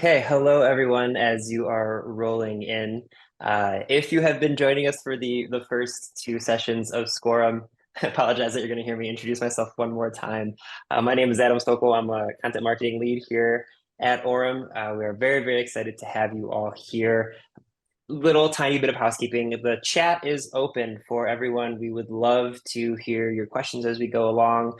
Okay, hello everyone as you are rolling in. If you have been joining us for the first two sessions of SKOrum, I apologize that you're going to hear me introduce myself one more time. My name is Adam Sokol. I'm a content marketing lead here at Orum. We are very, very excited to have you all here. Little tiny bit of housekeeping. The chat is open for everyone. We would love to hear your questions as we go along.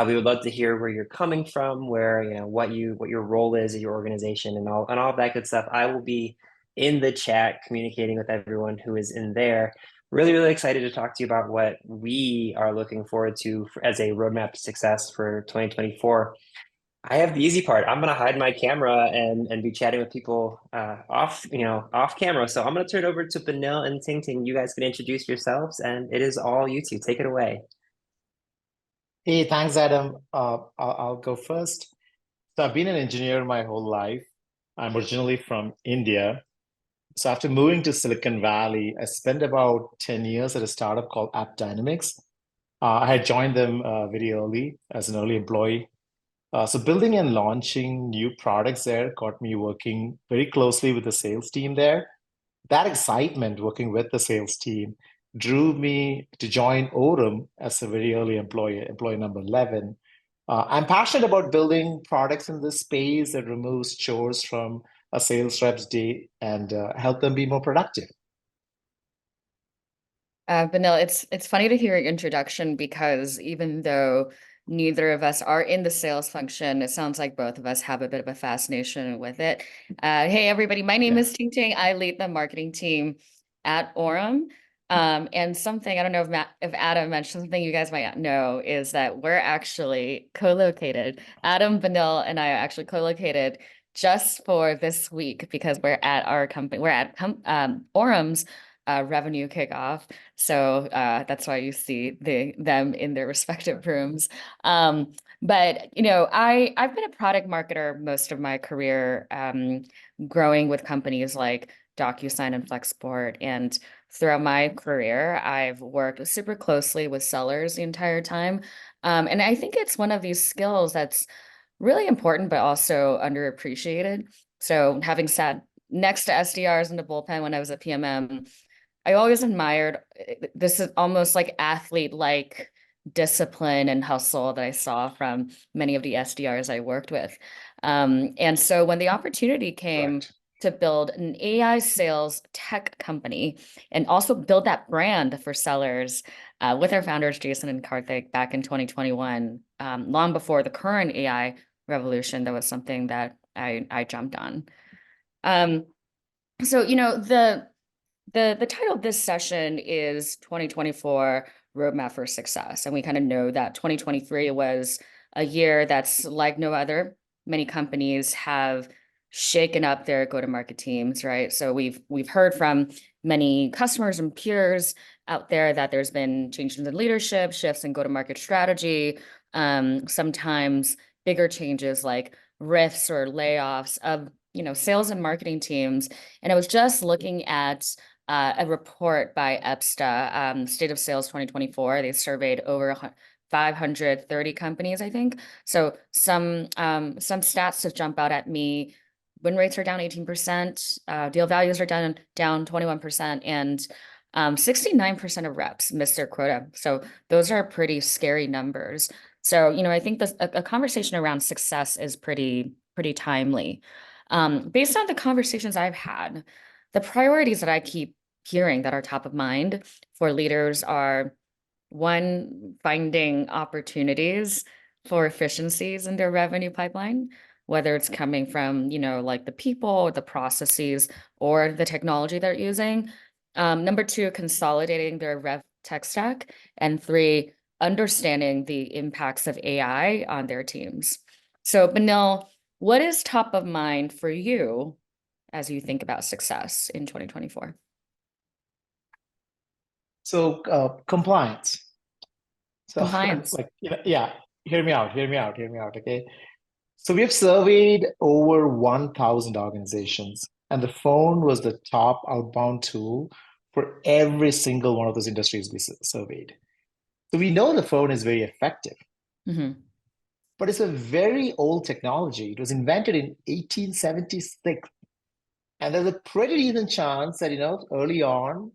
We would love to hear where you're coming from, where what your role is at your organization, and all of that good stuff. I will be in the chat communicating with everyone who is in there. Really, really excited to talk to you about what we are looking forward to as a roadmap to success for 2024. I have the easy part. I'm gonna hide my camera and be chatting with people off camera. So I'm gonna turn it over to Binil and Ting Ting. You guys can introduce yourselves, and it is all you two. Take it away. Hey, thanks, Adam. I'll go first. So I've been an engineer my whole life. I'm originally from India. So after moving to Silicon Valley, I spent about 10 years at a startup called App Dynamics. I had joined them very early as an early employee. So building and launching new products there got me working very closely with the sales team there. That excitement working with the sales team drew me to join Orum as a very early employee number 11. I'm passionate about building products in this space that removes chores from a sales rep's day and help them be more productive. Binil, it's funny to hear your introduction because even though neither of us are in the sales function, it sounds like both of us have a bit of a fascination with it. Hey, everybody, my name is Ting Ting. I lead the marketing team at Orum. And something, I don't know if Adam mentioned something you guys might know is that we're actually co-located. Adam, Binil, and I are actually co-located just for this week because we're at our company, we're at Orum's revenue kickoff. So that's why you see them in their respective rooms. But I've been a product marketer most of my career, growing with companies like DocuSign and Flexport. And throughout my career, I've worked super closely with sellers the entire time. And I think it's one of these skills that's really important, but also underappreciated. So having sat next to SDRs in the bullpen when I was at PMM, I always admired this is almost like athlete-like discipline and hustle that I saw from many of the SDRs I worked with. And so when the opportunity came to build an AI sales tech company and also build that brand for sellers with our founders, Jason and Karthik, back in 2021, long before the current AI revolution, that was something that I jumped on. So, the title of this session is 2024 Roadmap for Success. And we kind of know that 2023 was a year that's like no other. Many companies have shaken up their go-to-market teams, right? So we've heard from many customers and peers out there that there's been changes in leadership, shifts in go-to-market strategy, sometimes bigger changes like rifts or layoffs of sales and marketing teams. And I was just looking at a report by EPSTA, State of Sales 2024. They surveyed over 530 companies, I think. So some stats to jump out at me. Win rates are down 18%, deal values are down 21%, and 69% of reps missed their quota. So those are pretty scary numbers. So, I think a conversation around success is pretty timely. Based on the conversations I've had, the priorities that I keep hearing that are top of mind for leaders are, one, finding opportunities for efficiencies in their revenue pipeline, whether it's coming from, like the people, or the processes, or the technology they're using. Number two, consolidating their rev tech stack. And three, understanding the impacts of AI on their teams. So, Binil, what is top of mind for you as you think about success in 2024? So compliance. So Compliance. hear me out, okay? So we have surveyed over 1,000 organizations, and the phone was the top outbound tool for every single one of those industries we surveyed. So we know the phone is very effective. Mm-hmm. but it's a very old technology. It was invented in 1876. And there's a pretty decent chance that, early on,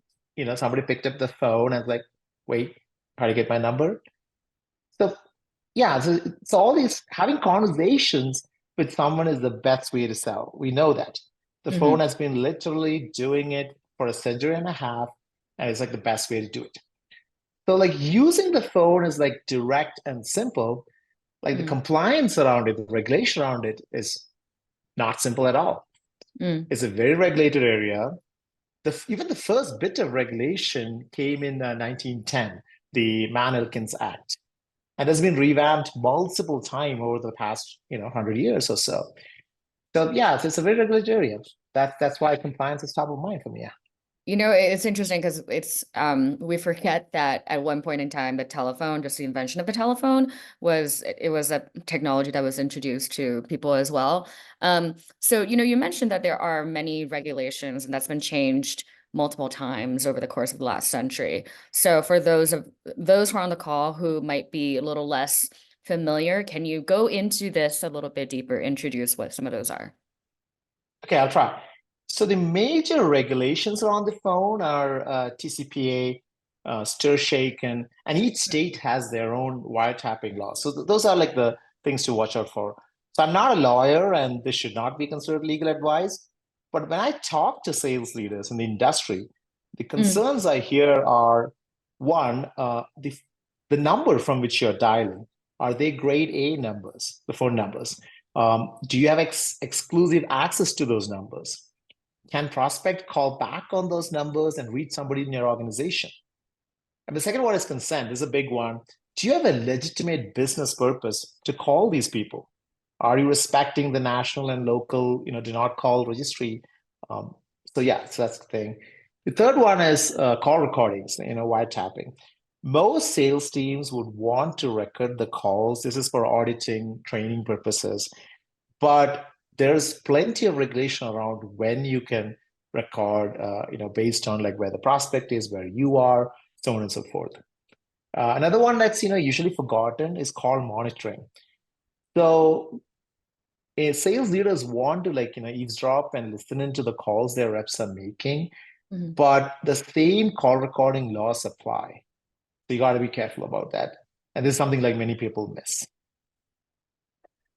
somebody picked up the phone and was like, wait, how do you get my number? So yeah, so all these having conversations with someone is the best way to sell. We know that. The phone has been literally doing it for a century and a half, and it's like the best way to do it. So like using the phone is like direct and simple. Like the compliance around it, the regulation around it is not simple at all. It's a very regulated area. Even the first bit of regulation came in 1910, the Mann-Elkins Act, and has been revamped multiple times over the past 100 years or so. So yeah, it's a very regulated area. That's why compliance is top of mind for me. Yeah. It's interesting because we forget that at one point in time, the telephone, just the invention of the telephone, was a technology that was introduced to people as well. So, you mentioned that there are many regulations and that's been changed multiple times over the course of the last century. So for those who are on the call who might be a little less familiar, can you go into this a little bit deeper, introduce what some of those are? Okay, I'll try. So the major regulations around the phone are TCPA, STIR/SHAKE, and each state has their own wiretapping laws. So those are like the things to watch out for. So I'm not a lawyer, and this should not be considered legal advice. But when I talk to sales leaders in the industry, the concerns I hear are, one, the number from which you're dialing. Are they grade A numbers, the phone numbers? Do you have exclusive access to those numbers? Can prospect call back on those numbers and reach somebody in your organization? And the second one is consent. This is a big one. Do you have a legitimate business purpose to call these people? Are you respecting the national and local, do not call registry? So that's the thing. The third one is call recordings, wiretapping. Most sales teams would want to record the calls. This is for auditing, training purposes. But there's plenty of regulation around when you can record, based on like where the prospect is, where you are, so on and so forth. Another one that's usually forgotten is call monitoring. So sales leaders want to eavesdrop and listen into the calls their reps are making, but the same call recording laws apply. So you got to be careful about that. And this is something like many people miss.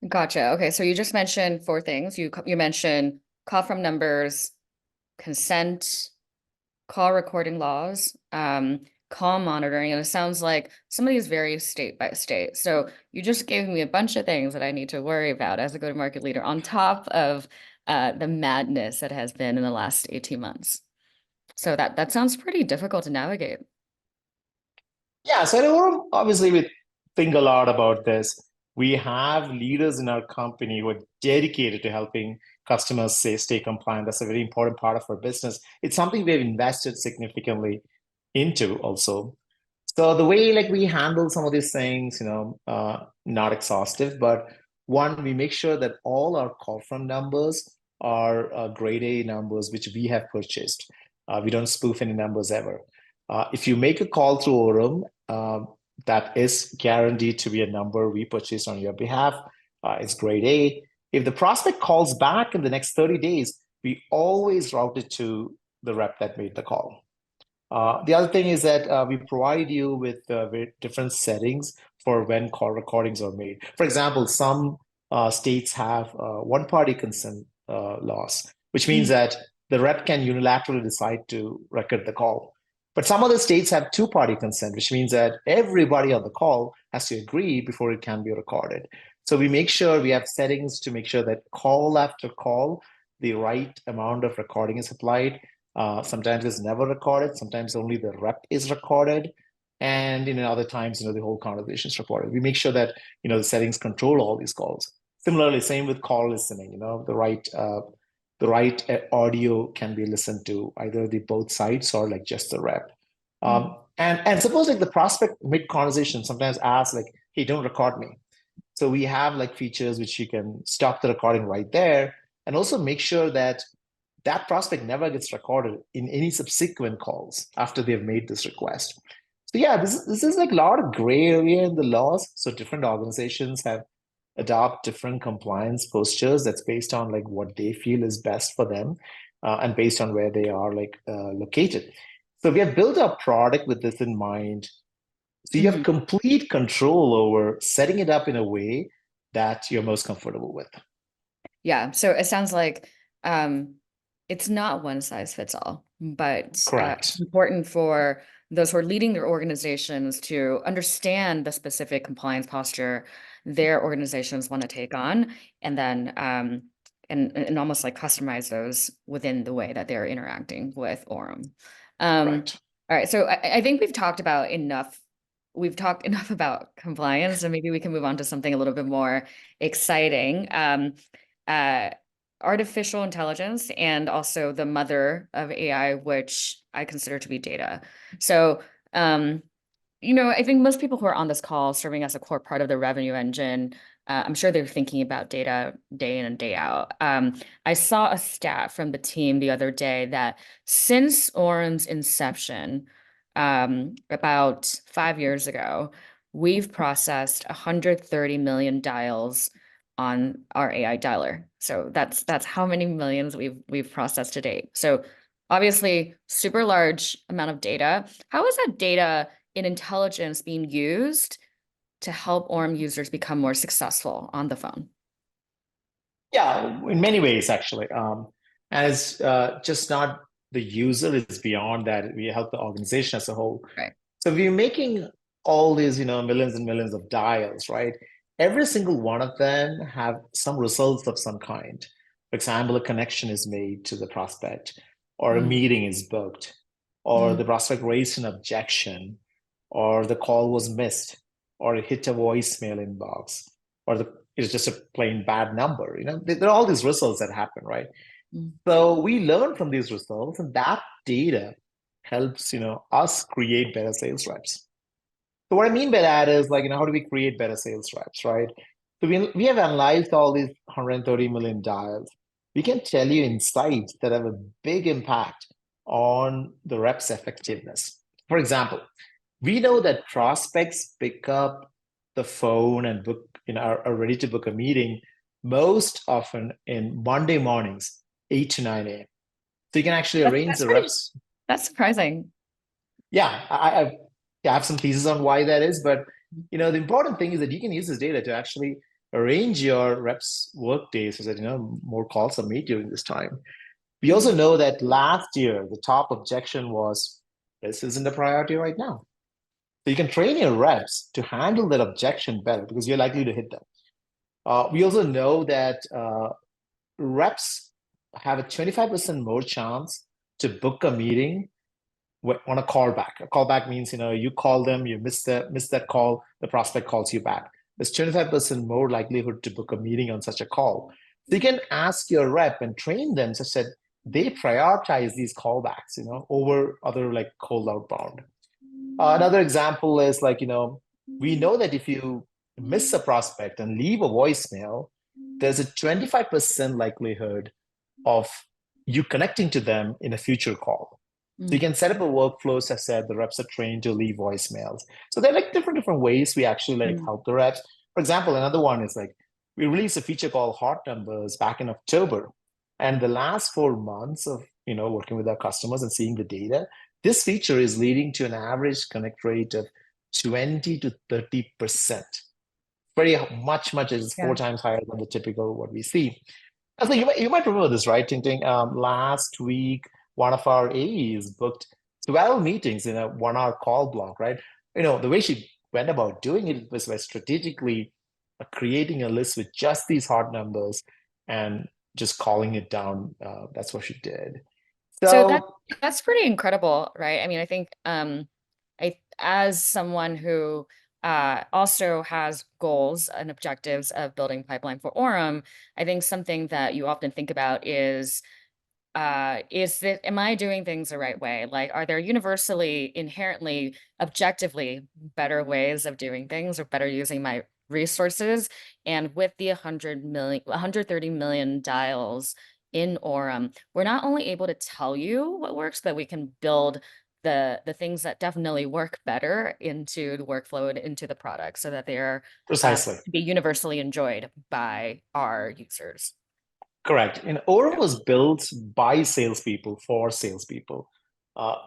Gotcha. Okay, so you just mentioned 4 things. You mentioned call from numbers, consent, call recording laws, call monitoring, and it sounds like some of these vary state by state. So you just gave me a bunch of things that I need to worry about as a go-to-market leader on top of the madness that has been in the last 18 months. So that sounds pretty difficult to navigate. Yeah, so at Orum, obviously we think a lot about this. We have leaders in our company who are dedicated to helping customers stay compliant. That's a very important part of our business. It's something we've invested significantly into also. So the way we handle some of these things, not exhaustive, but one, we make sure that all our call from numbers are grade A numbers, which we have purchased. We don't spoof any numbers ever. If you make a call through Orum, that is guaranteed to be a number we purchased on your behalf. It's grade A. If the prospect calls back in the next 30 days, we always route it to the rep that made the call. The other thing is that we provide you with different settings for when call recordings are made. For example, some states have one-party consent laws, which means that the rep can unilaterally decide to record the call. But some other states have two-party consent, which means that everybody on the call has to agree before it can be recorded. So we make sure we have settings to make sure that call after call, the right amount of recording is applied. Sometimes it's never recorded. Sometimes only the rep is recorded. And in other times, the whole conversation is recorded. We make sure that, the settings control all these calls. Similarly, same with call listening, the right audio can be listened to either the both sides or just the rep. And suppose the prospect mid-conversation sometimes asks hey, don't record me. So we have features which you can stop the recording right there and also make sure that that prospect never gets recorded in any subsequent calls after they've made this request. So yeah, this is a lot of gray area in the laws. So different organizations have adopt different compliance postures that's based on like what they feel is best for them, and based on where they are located. So we have built our product with this in mind. So you have Mhm. complete control over setting it up in a way that you're most comfortable with. Yeah, so it sounds like it's not one size fits all, but it's Correct. important for those who are leading their organizations to understand the specific compliance posture their organizations want to take on, and then and almost like customize those within the way that they're interacting with Orum. Right. All right, so I think we've talked enough about compliance, and maybe we can move on to something a little bit more exciting. Uh, Artificial intelligence, and also the mother of AI, which I consider to be data. So, I think most people who are on this call serving as a core part of the revenue engine, I'm sure they're thinking about data day in and day out. I saw a stat from the team the other day that since Orum's inception, about 5 years ago, we've processed 130 million dials on our AI dialer. So that's how many millions we've processed to date. So obviously, super large amount of data. How is that data in intelligence being used to help Orum users become more successful on the phone? Yeah, in many ways, actually. And it's just not the user, it's beyond that. We help the organization as a whole. Right. So we're making all these, millions and millions of dials, right? Every single one of them have some results of some kind. For example, a connection is made to the prospect, or a Mm, meeting is booked, or the mm, prospect raised an objection, or the call was missed, or it hit a voicemail inbox, or it's just a plain bad number. There are all these results that happen, right? mm, So we learn from these results, and that data helps, us create better sales reps. So what I mean by that is like, how do we create better sales reps, right? So we have analyzed all these 130 million dials. We can tell you insights that have a big impact on the rep's effectiveness. For example, we know that prospects pick up the phone and book, are ready to book a meeting most often in Monday mornings, 8 to 9 a.m. So you can actually arrange That's the pretty, reps. that's surprising. Yeah, I have some thesis on why that is, but the important thing is that you can use this data to actually arrange your reps' work days so that more calls are made during this time. We also Mm, know that last year the top objection was this isn't a priority right now. So you can train your reps to handle that objection better because you're likely to hit them. We also know that reps have a 25% more chance to book a meeting on a callback. A callback means you call them, you miss that call, the prospect calls you back. There's 25% more likelihood to book a meeting on such a call. So you can ask your rep and train them such that they prioritize these callbacks, over other like cold outbound. Another example is like, we know that if you miss a prospect and leave a voicemail, there's a 25% likelihood of you connecting to them in a future call. So you mm, can set up a workflow, as I said, the reps are trained to leave voicemails. So there are like different ways we actually like mm. help the reps. For example, another one is like we released a feature called Hot Numbers back in October. And the last 4 months of working with our customers and seeing the data, this feature is leading to an average connect rate of 20 to 30%. Very much is four Yeah. times higher than the typical what we see. I think you might remember this, right, Ting Ting? Last week, one of our AEs booked 12 meetings in a 1 hour call block, right? The way she went about doing it was by strategically creating a list with just these hot numbers and just calling it down. That's what she did. So So that's pretty incredible, right? I mean, I think as someone who also has goals and objectives of building pipeline for Orum, I think something that you often think about is that am I doing things the right way? Like, are there universally, inherently, objectively better ways of doing things or better using my resources? And with the 130 million dials in Orum, we're not only able to tell you what works, but we can build the things that definitely work better into the workflow and into the product so that they are Precisely. to be universally enjoyed by our users. Correct. And Orum was built by salespeople for salespeople.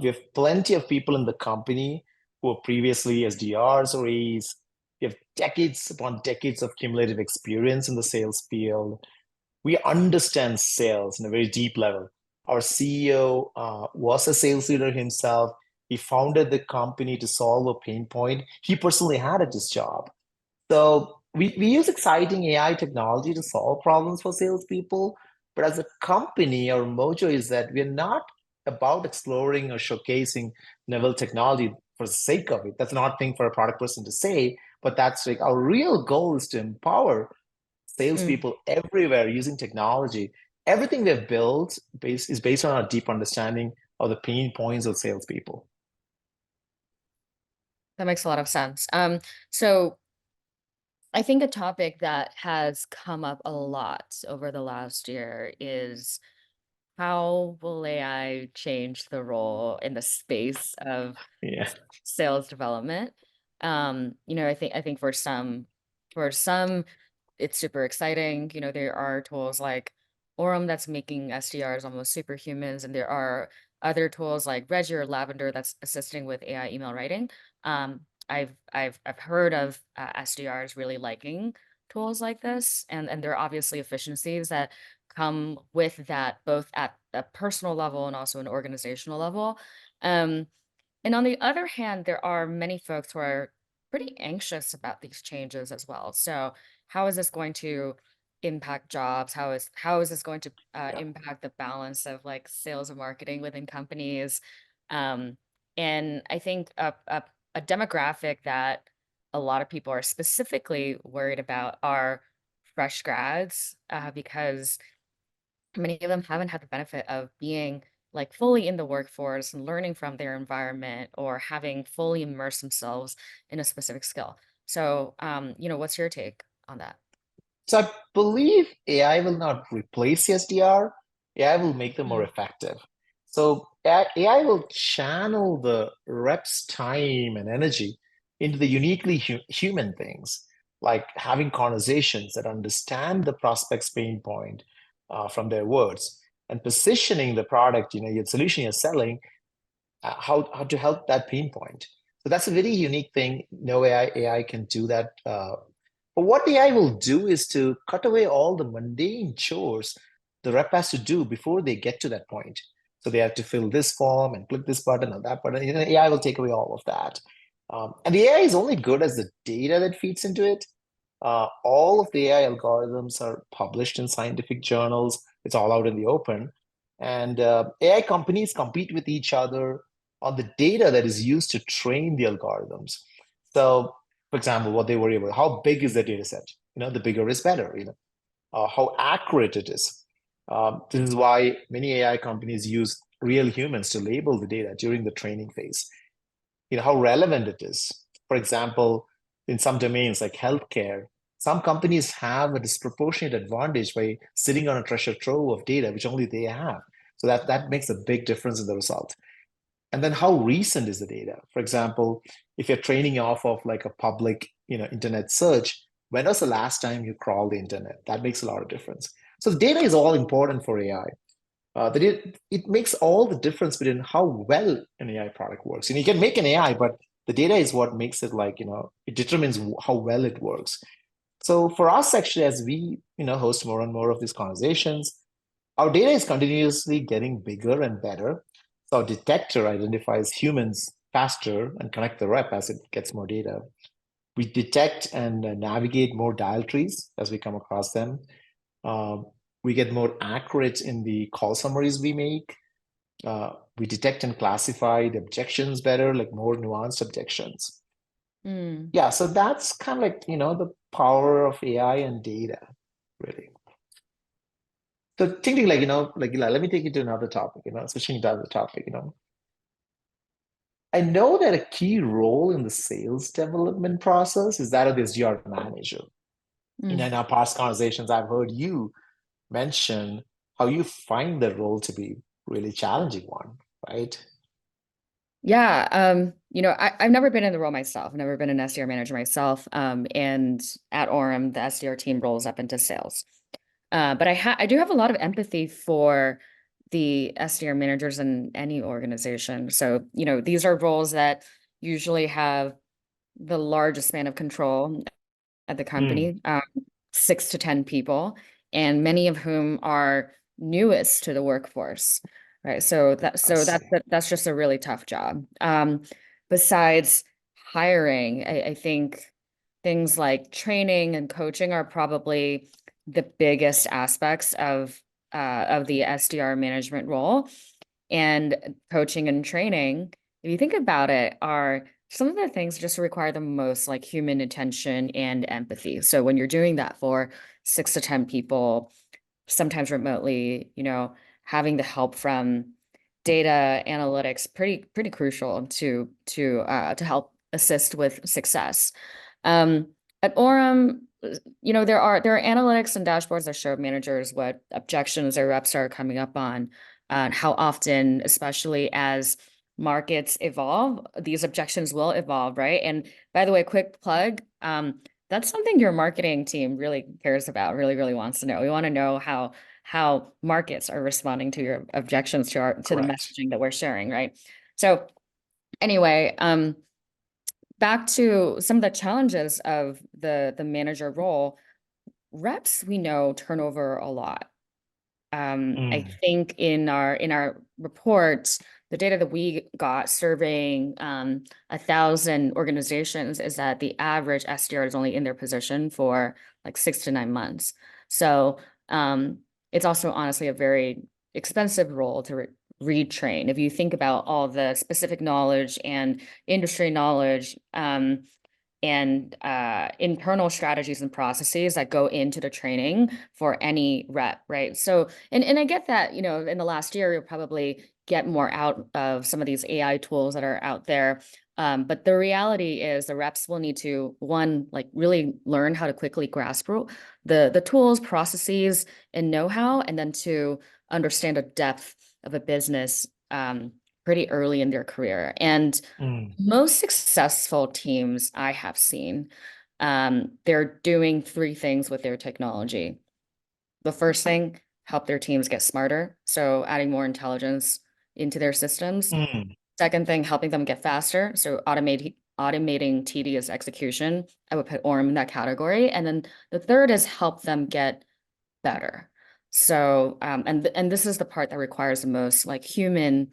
We have plenty of people in the company who were previously SDRs or AEs. We have decades upon decades of cumulative experience in the sales field. We understand sales in a very deep level. Our CEO was a sales leader himself. He founded the company to solve a pain point he personally had at his job. So we use exciting AI technology to solve problems for salespeople. But as a company, our mojo is that we're not about exploring or showcasing novel technology for the sake of it. That's not a thing for a product person to say, but that's like our real goal is to empower salespeople everywhere using technology. Everything we've built is based on a deep understanding of the pain points of salespeople. That makes a lot of sense. So I think a topic that has come up a lot over the last year is how will AI change the role in the space of Yeah. sales development? I think for some it's super exciting. There are tools like Orum that's making SDRs almost superhumans, and there are other tools like Reggie or Lavender that's assisting with AI email writing. I've heard of SDRs really liking tools like this, and there are obviously efficiencies that come with that, both at a personal level and also an organizational level. Um, and on the other hand, there are many folks who are pretty anxious about these changes as well. So, how is this going to impact jobs? How is this going to Yeah. impact the balance of like sales and marketing within companies? Um, and I think a demographic that a lot of people are specifically worried about are fresh grads, because many of them haven't had the benefit of being like fully in the workforce and learning from their environment or having fully immersed themselves in a specific skill. So, what's your take on that? So I believe AI will not replace SDR. AI will make them more Mm, effective. So AI will channel the rep's time and energy into the uniquely human things, like having conversations that understand the prospect's pain point from their words, and positioning the product, your solution you're selling, how to help that pain point. So that's a very unique thing. No AI can do that. But what AI will do is to cut away all the mundane chores the rep has to do before they get to that point. So they have to fill this form and click this button or that button. AI will take away all of that. And the AI is only good as the data that feeds into it. All of the AI algorithms are published in scientific journals. It's all out in the open. And AI companies compete with each other on the data that is used to train the algorithms. So, for example, what they worry about, how big is the data set? The bigger is better, how accurate it is. This is why many AI companies use real humans to label the data during the training phase. How relevant it is. For example, in some domains like healthcare, some companies have a disproportionate advantage by sitting on a treasure trove of data which only they have. So that makes a big difference in the result. And then how recent is the data? For example, if you're training off of like a public, internet search, when was the last time you crawled the internet? That makes a lot of difference. So the data is all important for AI. It makes all the difference between how well an AI product works. And you can make an AI, but the data is what makes it it determines how well it works. So for us, actually, as we, host more and more of these conversations, our data is continuously getting bigger and better. So our detector identifies humans faster and connect the rep as it gets more data. We detect and navigate more dial trees as we come across them. We get more accurate in the call summaries we make. We detect and classify the objections better, like more nuanced objections. mm. Yeah, so that's kind of like, the power of AI and data, really. So thinking let me take you to another topic, switching to another topic. I know that a key role in the sales development process is that of the SDR manager. In our past conversations, I've heard you mention how you find the role to be really challenging one, right? Yeah, I've never been in the role myself. I've never been an SDR manager myself. And at Orum, the SDR team rolls up into sales. But I do have a lot of empathy for the SDR managers in any organization. So, these are roles that usually have the largest span of control at the Mm, company, 6 to 10 people, and many of whom are newest to the workforce, right? So I see. that's just a really tough job. Besides hiring, I think things like training and coaching are probably the biggest aspects of the SDR management role. And coaching and training, if you think about it, are some of the things just require the most like human attention and empathy. So when you're doing that for 6 to 10 people, sometimes remotely, having the help from data analytics, pretty crucial to help assist with success. Um, at Orum, there are analytics and dashboards that show managers what objections their reps are coming up on, how often, especially as markets evolve, these objections will evolve, right? And by the way, quick plug, that's something your marketing team really cares about, really, really wants to know. We want to know how markets are responding to your objections to the Correct. messaging that we're sharing, right? So anyway, back to some of the challenges of the manager role. Reps, we know, turn over a lot. I Mm, think in our report, the data that we got surveying 1,000 organizations is that the average SDR is only in their position for like 6 to 9 months. So it's also honestly a very expensive role to retrain. If you think about all the specific knowledge and industry knowledge, and internal strategies and processes that go into the training for any rep, right? So, and I get that, in the last year, you'll probably get more out of some of these AI tools that are out there. But the reality is the reps will need to, one, like really learn how to quickly grasp the tools, processes, and know-how, and then to understand the depth of a business pretty early in their career. And mm, most successful teams I have seen, they're doing 3 things with their technology. The first thing, help their teams get smarter, so adding more intelligence into their systems. mm, Second thing, helping them get faster, so automating tedious execution. I would put Orum in that category. And then the third is help them get better. So, and this is the part that requires the most like human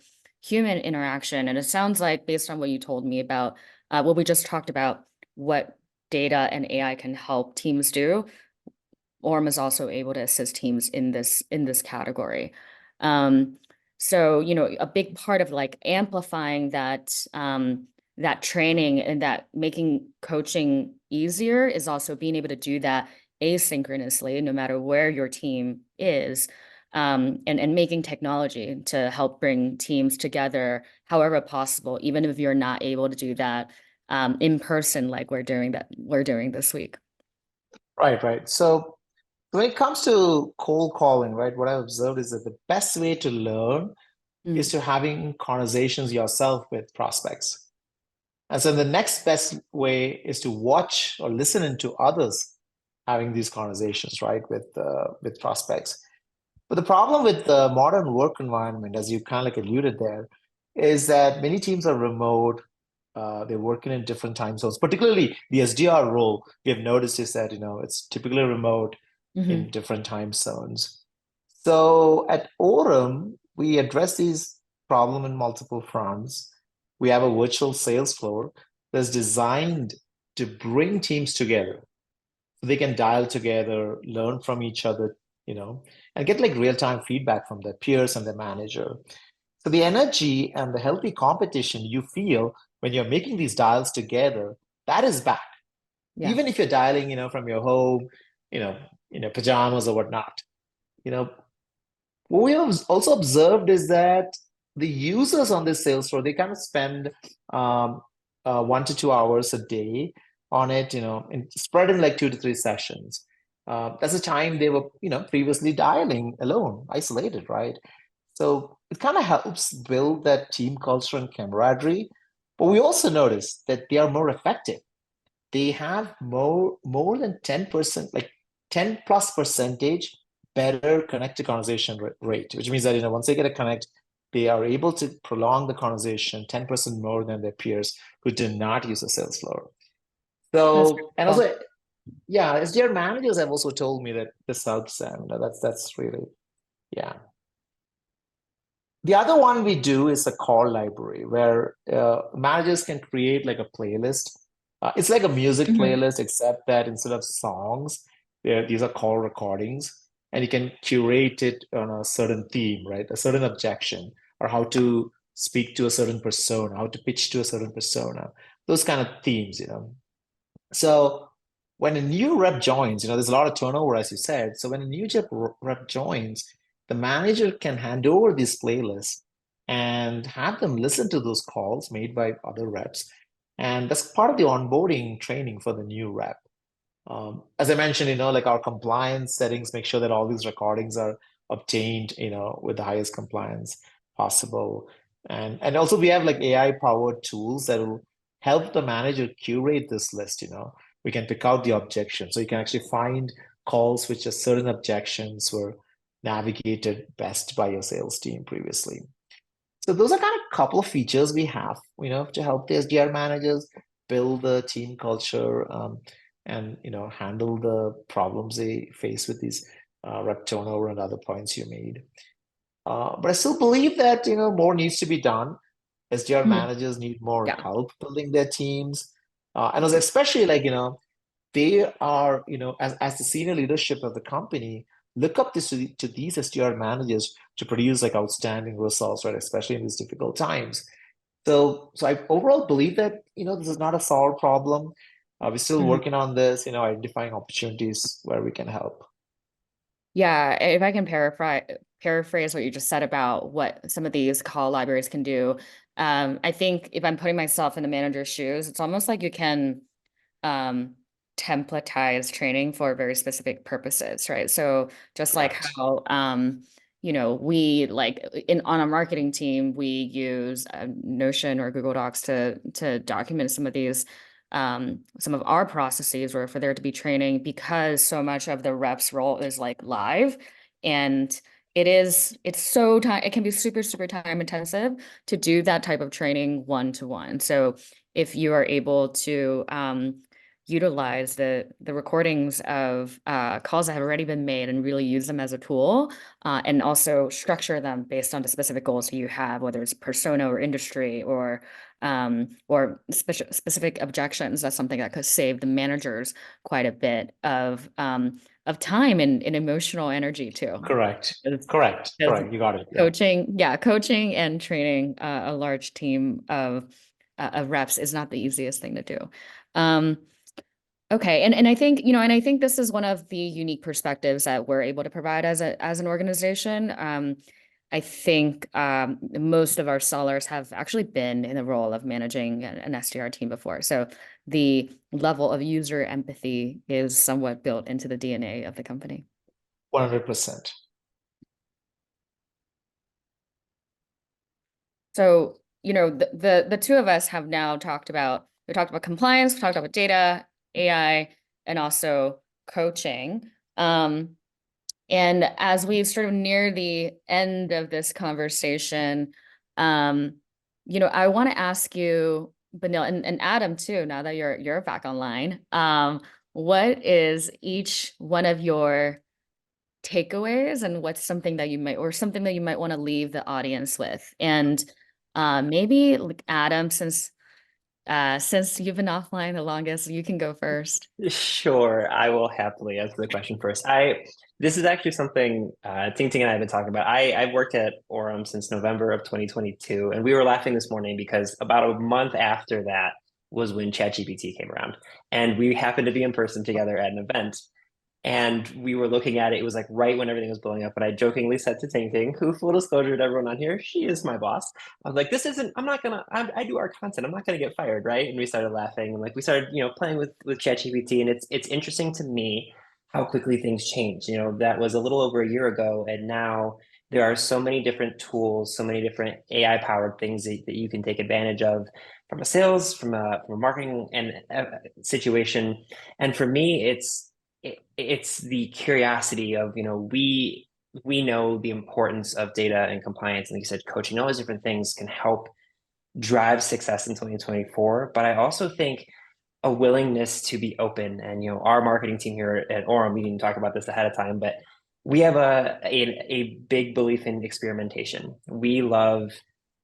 interaction. And it sounds like, based on what you told me about what we just talked about, what data and AI can help teams do, Orm is also able to assist teams in this category. Um, so, a big part of like amplifying that training and that making coaching easier is also being able to do that asynchronously, no matter where your team is, and making technology to help bring teams together however possible, even if you're not able to do that in person, like we're doing this week. right, right. So when it comes to cold calling, right, what I've observed is that the best way to learn is Mm, to having conversations yourself with prospects. And so the next best way is to watch or listen into others having these conversations, right, with prospects. But the problem with the modern work environment, as you kind of like alluded there, is that many teams are remote. They're working in different time zones, particularly the SDR role. We have noticed is that, it's typically remote in mhm. different time zones. So at Orum, we address these problem in multiple fronts. We have a virtual sales floor that's designed to bring teams together so they can dial together, learn from each other, and get like real-time feedback from their peers and their manager. So the energy and the healthy competition you feel when you're making these dials together, that is back. Yeah. Even if you're dialing, from your home, you know, pajamas or whatnot. You know, what we have also observed is that the users on this sales floor, they kind of spend 1 to 2 hours a day on it, and spread in like 2 to 3 sessions. That's the time they were, previously dialing alone, isolated, right? So it kind of helps build that team culture and camaraderie. But we also notice that they are more effective. They have more than 10%, like 10 plus percentage better connected conversation rate, which means that once they get a connect, they are able to prolong the conversation 10% more than their peers who do not use a sales floor. That's So, and cool. also, yeah, SDR managers have also told me that this helps them. That's really, yeah. The other one we do is a call library where managers can create like a playlist. It's like a music playlist, except that instead of songs, these are call recordings, and you can curate it on a certain theme, right? A certain objection, or how to speak to a certain persona, how to pitch to a certain persona, those kind of themes. So when a new rep joins, there's a lot of turnover, as you said. So when a new rep joins, the manager can hand over these playlists and have them listen to those calls made by other reps. And that's part of the onboarding training for the new rep. As I mentioned, like our compliance settings make sure that all these recordings are obtained, with the highest compliance possible. And also we have like AI powered tools that will help the manager curate this list. We can pick out the objections. So you can actually find calls which are certain objections were navigated best by your sales team previously. So those are kind of a couple of features we have, to help the SDR managers build the team culture, and handle the problems they face with these rep turnover and other points you made. But I still believe that more needs to be done. SDR managers need more Yeah. help building their teams, and also especially like they are as the senior leadership of the company look up to these SDR managers to produce like outstanding results, right? Especially in these difficult times. So I overall believe that this is not a solved problem. We're still working on this, identifying opportunities where we can help. Yeah, if I can paraphrase what you just said about what some of these call libraries can do, I think if I'm putting myself in the manager's shoes, it's almost like you can templatize training for very specific purposes, right? So just like how we on our marketing team, we use Notion or Google Docs to document some of these some of our processes, or for there to be training, because so much of the reps role is like live, and it's it can be super, super time intensive to do that type of training one-to-one. So if you are able to utilize the recordings of calls that have already been made and really use them as a tool, and also structure them based on the specific goals that you have, whether it's persona or industry or specific objections, that's something that could save the managers quite a bit of time and emotional energy too. Correct. You got it. Coaching and training a large team of reps is not the easiest thing to do. Okay, and I think this is one of the unique perspectives that we're able to provide as an organization. I think most of our sellers have actually been in the role of managing an SDR team before, so the level of user empathy is somewhat built into the DNA of the company. 100%. So the two of us have now talked about compliance, we talked about data, AI, and also coaching. And as we sort of near the end of this conversation, I want to ask you, Binil, and Adam too, now that you're back online, what is each one of your takeaways, and what's something that you might want to leave the audience with? And maybe like Adam, since you've been offline the longest, you can go first. Sure, I will happily answer the question first. This is actually something Ting Ting and I have been talking about. I've worked at Orum since November of 2022, and we were laughing this morning because about a month after that was when ChatGPT came around, and we happened to be in person together at an event. And we were looking at it. It was like right when everything was blowing up. And I jokingly said to Ting Ting, who, full disclosure to everyone on here, she is my boss. I was like, I do our content. I'm not gonna get fired, right? And we started laughing, and like we started, playing with ChatGPT. And it's interesting to me how quickly things change. That was a little over a year ago, and now there are so many different tools, so many different AI powered things that you can take advantage of from a sales, from a marketing and situation. And for me, it's the curiosity of, we know the importance of data and compliance, and like you said, coaching, all those different things can help drive success in 2024. But I also think a willingness to be open. And our marketing team here at Orum, we didn't talk about this ahead of time, but we have a big belief in experimentation. We love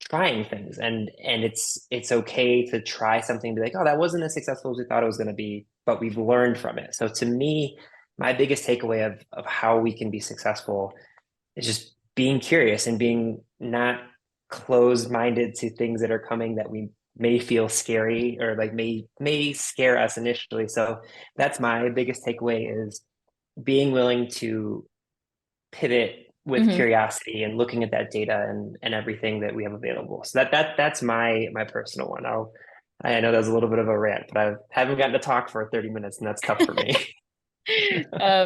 trying things, and it's okay to try something, be like, oh, that wasn't as successful as we thought it was going to be, but we've learned from it. So to me, my biggest takeaway of how we can be successful is just being curious and being not closed-minded to things that are coming that we may feel scary or like may scare us initially. So that's my biggest takeaway, is being willing to pivot with curiosity and looking at that data and everything that we have available. So that's my personal one. I know that was a little bit of a rant, but I haven't gotten to talk for 30 minutes, and that's tough for me.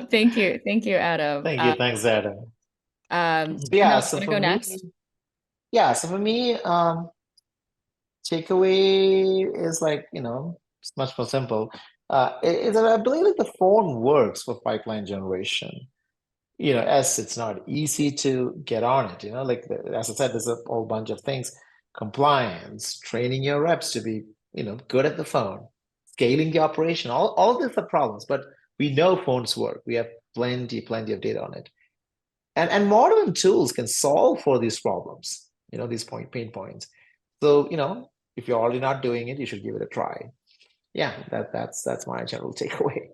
Thank you, Adam. Thanks, Adam. Binil, So you want to for go me, next? so for me, takeaway is like, it's much more simple. I believe like the phone works for pipeline generation. As it's not easy to get on it, like as I said, there's a whole bunch of things: compliance, training your reps to be, good at the phone, scaling the operation. All these are problems, but we know phones work. We have plenty of data on it. And modern tools can solve for these problems, these pain points. So, if you're already not doing it, you should give it a try. Yeah, that's my general takeaway.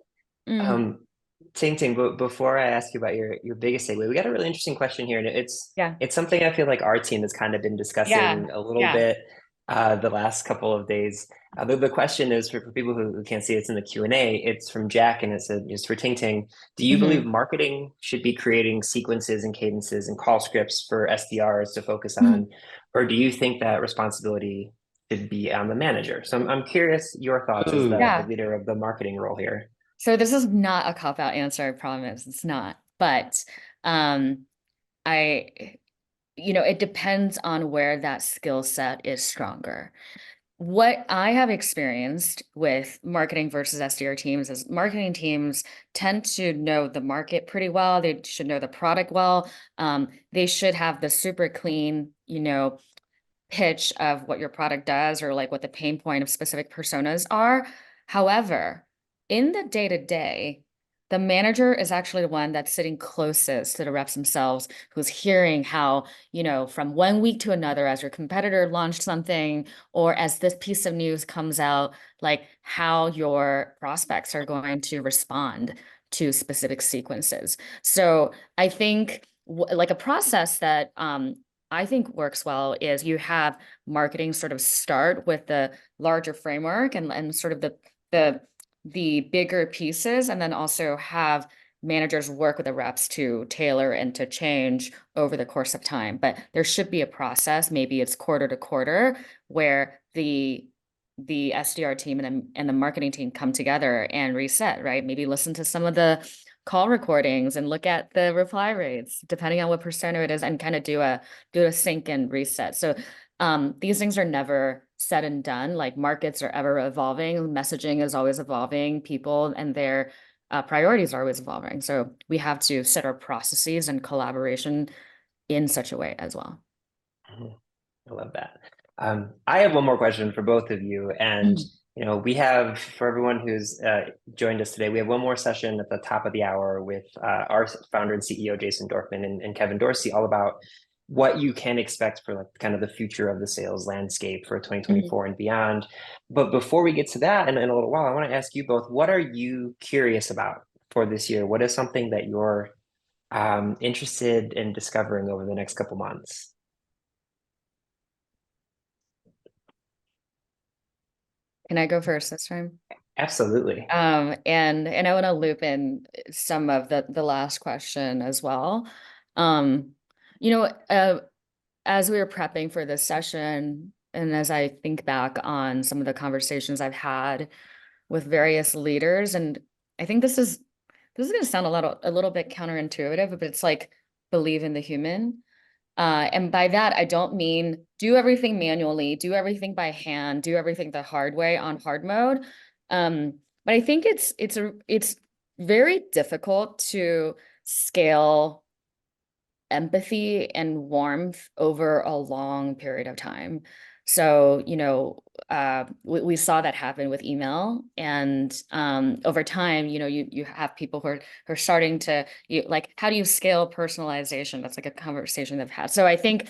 Ting Ting, but before I ask you about your biggest takeaway, we got a really interesting question here, and it's Yeah. something I feel like our team has kind of been discussing a little bit the last couple of days. The question is for people who can't see, it's in the Q&A. It's from Jack, and it's for Ting Ting. Do you believe marketing should be creating sequences and cadences and call scripts for SDRs to focus on, or do you think that responsibility should be on the manager? So I'm curious your thoughts as the leader of the marketing role here. So this is not a cop-out answer, I promise. It's not. But it depends on where that skill set is stronger. What I have experienced with marketing versus SDR teams is marketing teams tend to know the market pretty well. They should know the product well. They should have the super clean, pitch of what your product does, or like what the pain point of specific personas are. However, in the day-to-day, the manager is actually the one that's sitting closest to the reps themselves, who's hearing how, from one week to another, as your competitor launched something, or as this piece of news comes out, like how your prospects are going to respond to specific sequences. So I think like a process that I think works well is you have marketing sort of start with the larger framework and sort of the bigger pieces, and then also have managers work with the reps to tailor and to change over the course of time. But there should be a process, maybe it's quarter to quarter, where the SDR team and the marketing team come together and reset, right? Maybe listen to some of the call recordings and look at the reply rates, depending on what persona it is, and kind of do a sync and reset. So these things are never said and done. Like markets are ever evolving, messaging is always evolving, people and their priorities are always evolving. So we have to set our processes and collaboration in such a way as well. I love that. I have one more question for both of you, and we have, for everyone who's joined us today, we have one more session at the top of the hour with our founder and CEO Jason Dorfman and Kevin Dorsey, all about what you can expect for like kind of the future of the sales landscape for 2024 and beyond. But before we get to that, in a little while, I want to ask you both, what are you curious about for this year? What is something that you're interested in discovering over the next couple months? Can I go first this time? Absolutely. And I want to loop in some of the last question as well. As we were prepping for this session, and as I think back on some of the conversations I've had with various leaders, and I think this is going to sound a little bit counterintuitive, but it's like believe in the human. And by that, I don't mean do everything manually, do everything by hand, do everything the hard way on hard mode. But I think it's very difficult to scale empathy and warmth over a long period of time. So, we saw that happen with email, and over time, you have people who are starting to like, how do you scale personalization? That's like a conversation they've had. So I think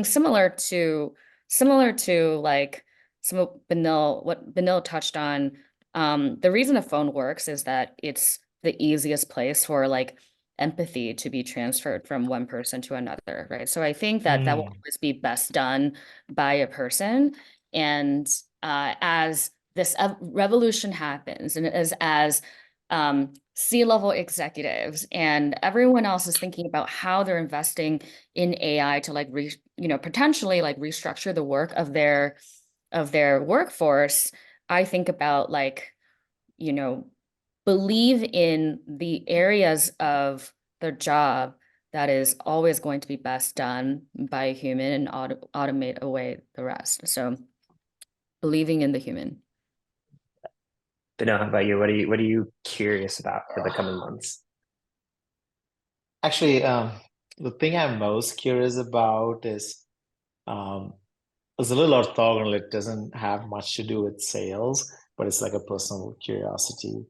similar to like what Binil touched on, the reason a phone works is that it's the easiest place for like empathy to be transferred from one person to another, right? So I think that will always be best done by a person. And as this revolution happens, and as C-level executives and everyone else is thinking about how they're investing in AI to like potentially like restructure the work of their workforce, I think about like, believe in the areas of their job that is always going to be best done by a human and automate away the rest. So believing in the human. Binil, how about you? What are you curious about for the coming months? Actually, the thing I'm most curious about is it's a little orthogonal. It doesn't have much to do with sales, but it's like a personal curiosity.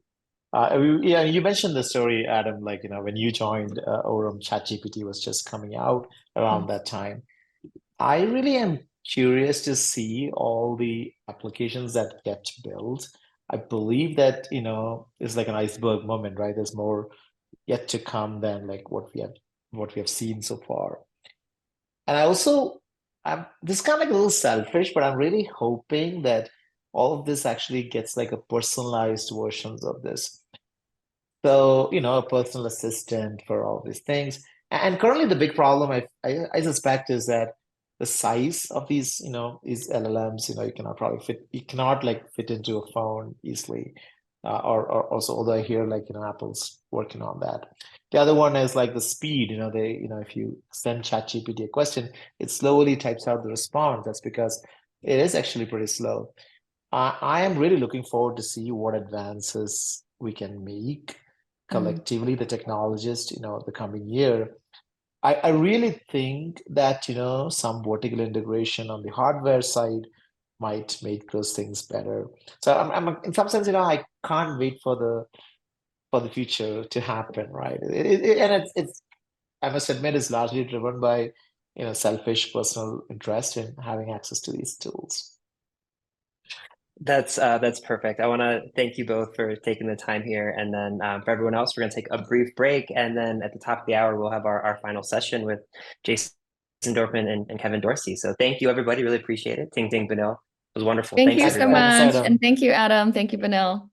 Yeah, you mentioned the story, Adam, like, when you joined Orum, ChatGPT was just coming out around that time. I really am curious to see all the applications that get built. I believe that, it's like an iceberg moment, right? There's more yet to come than like what we have seen so far. And I also, this is kind of like a little selfish, but I'm really hoping that all of this actually gets like a personalized versions of this. So, a personal assistant for all these things. And currently the big problem I suspect is that the size of these LLMs, you cannot like fit into a phone easily. Or also, although I hear like, Apple's working on that. The other one is like the speed, if you send ChatGPT a question, it slowly types out the response. That's because it is actually pretty slow. I am really looking forward to see what advances we can make collectively, the technologists, the coming year. I really think that, some vertical integration on the hardware side might make those things better. So I'm in some sense, I can't wait for the future to happen, right? And it's I must admit, it's largely driven by, selfish personal interest in having access to these tools. That's perfect. I want to thank you both for taking the time here. And then for everyone else, we're going to take a brief break. And then at the top of the hour, we'll have our final session with Jason Dorfman and Kevin Dorsey. So thank you, everybody. Really appreciate it. Ting Ting Binil. It was wonderful. Thank Thanks, you so everybody. much. Thanks, Adam. And thank you, Adam. Thank you, Binil.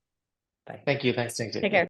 Bye. Thank you. Thanks, Ting Ting. Take care.